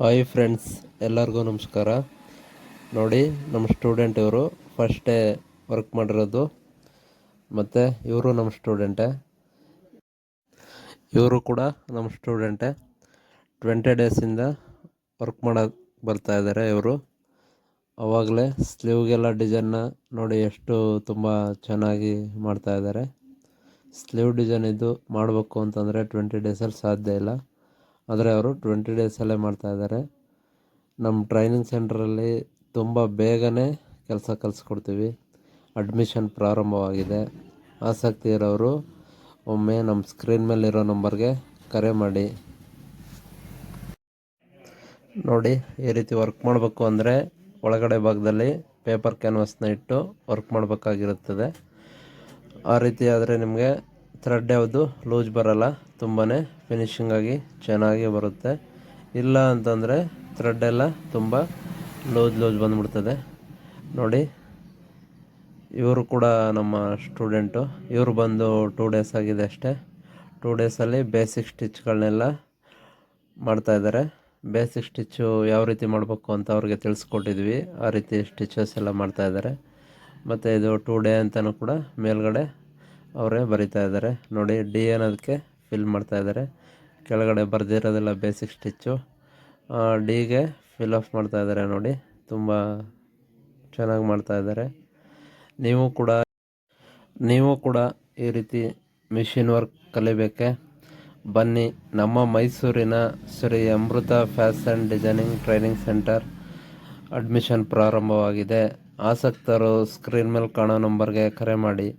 Hi friends, ಎಲ್ಲರಿಗೂ ನಮಸ್ಕಾರ. ನೋಡಿ, ನಮ್ಮ ಸ್ಟೂಡೆಂಟ್ ಇವರು ಫಸ್ಟ್ ಡೇ ವರ್ಕ್ ಮಾಡಿರೋದು. ಮತ್ತು ಇವರು ನಮ್ಮ ಸ್ಟೂಡೆಂಟೇ. ಇವರು ಕೂಡ ನಮ್ಮ ಸ್ಟೂಡೆಂಟೇ. 20 ಡೇಸಿಂದ ವರ್ಕ್ ಮಾಡೋಕ್ಕೆ ಬರ್ತಾ ಇದ್ದಾರೆ ಇವರು. ಆವಾಗಲೇ ಸ್ಲೀವ್ಗೆಲ್ಲ ಡಿಸೈನ್ನ ನೋಡಿ ಎಷ್ಟು ತುಂಬ ಚೆನ್ನಾಗಿ ಮಾಡ್ತಾ ಇದ್ದಾರೆ. ಸ್ಲೀವ್ ಡಿಸೈನ್ ಇದು ಮಾಡಬೇಕು ಅಂತಂದರೆ 20 ಡೇಸಲ್ಲಿ ಸಾಧ್ಯ ಇಲ್ಲ. ಆದರೆ ಅವರು 20 ಡೇಸಲ್ಲೇ ಮಾಡ್ತಾಯಿದ್ದಾರೆ. ನಮ್ಮ ಟ್ರೈನಿಂಗ್ ಸೆಂಟ್ರಲ್ಲಿ ತುಂಬ ಬೇಗನೆ ಕೆಲಸ ಕಲಿಸ್ಕೊಡ್ತೀವಿ. ಅಡ್ಮಿಷನ್ ಪ್ರಾರಂಭವಾಗಿದೆ. ಆಸಕ್ತಿ ಇರೋರು ಒಮ್ಮೆ ನಮ್ಮ ಸ್ಕ್ರೀನ್ ಮೇಲಿರೋ ನಂಬರ್ಗೆ ಕರೆ ಮಾಡಿ. ನೋಡಿ, ಈ ರೀತಿ ವರ್ಕ್ ಮಾಡಬೇಕು ಅಂದರೆ ಒಳಗಡೆ ಭಾಗದಲ್ಲಿ ಪೇಪರ್ ಕ್ಯಾನ್ವಾಸ್ನ ಇಟ್ಟು ವರ್ಕ್ ಮಾಡಬೇಕಾಗಿರುತ್ತದೆ. ಆ ರೀತಿ ಆದರೆ ನಿಮಗೆ ಥ್ರೆಡ್ ಯಾವುದು ಲೂಸ್ ಬರಲ್ಲ, ತುಂಬಾ ಫಿನಿಶಿಂಗಾಗಿ ಚೆನ್ನಾಗಿ ಬರುತ್ತೆ. ಇಲ್ಲ ಅಂತಂದರೆ ಥ್ರೆಡ್ಡೆಲ್ಲ ತುಂಬ ಲೂಸ್ ಬಂದುಬಿಡ್ತದೆ. ನೋಡಿ, ಇವರು ಕೂಡ ನಮ್ಮ ಸ್ಟೂಡೆಂಟು. ಇವರು ಬಂದು 2 ಡೇಸ್ ಆಗಿದೆ ಅಷ್ಟೇ. 2 ಡೇಸಲ್ಲಿ ಬೇಸಿಕ್ ಸ್ಟಿಚ್ಗಳನ್ನೆಲ್ಲ ಮಾಡ್ತಾಯಿದ್ದಾರೆ. ಬೇಸಿಕ್ ಸ್ಟಿಚ್ಚು ಯಾವ ರೀತಿ ಮಾಡಬೇಕು ಅಂತ ಅವ್ರಿಗೆ ತಿಳಿಸ್ಕೊಟ್ಟಿದ್ವಿ. ಆ ರೀತಿ ಸ್ಟಿಚಸ್ ಎಲ್ಲ ಮಾಡ್ತಾಯಿದ್ದಾರೆ. ಮತ್ತು ಇದು 2 ಡೇ ಅಂತಲೂ ಕೂಡ ಮೇಲ್ಗಡೆ ಅವರೇ ಬರಿತಾ ಇದ್ದಾರೆ. ನೋಡಿ, ಡಿ ಅನ್ನೋದಕ್ಕೆ ಫಿಲ್ ಮಾಡ್ತಾಯಿದ್ದಾರೆ. ಕೆಳಗಡೆ ಬರೆದಿರೋದೆಲ್ಲ ಬೇಸಿಕ್ ಸ್ಟಿಚ್ಚು. ಡಿಗೆ ಫಿಲ್ ಆಫ್ ಮಾಡ್ತಾಯಿದ್ದಾರೆ. ನೋಡಿ, ತುಂಬ ಚೆನ್ನಾಗಿ ಮಾಡ್ತಾಯಿದ್ದಾರೆ. ನೀವು ಕೂಡ ಈ ರೀತಿ ಮಿಷಿನ್ ವರ್ಕ್ ಕಲಿಬೇಕೆ? ಬನ್ನಿ, ನಮ್ಮ ಮೈಸೂರಿನ Shri Amrita fashion designing training centre admission ಪ್ರಾರಂಭವಾಗಿದೆ. ಆಸಕ್ತರು ಸ್ಕ್ರೀನ್ ಮೇಲೆ ಕಾಣೋ ನಂಬರ್ಗೆ ಕರೆ ಮಾಡಿ.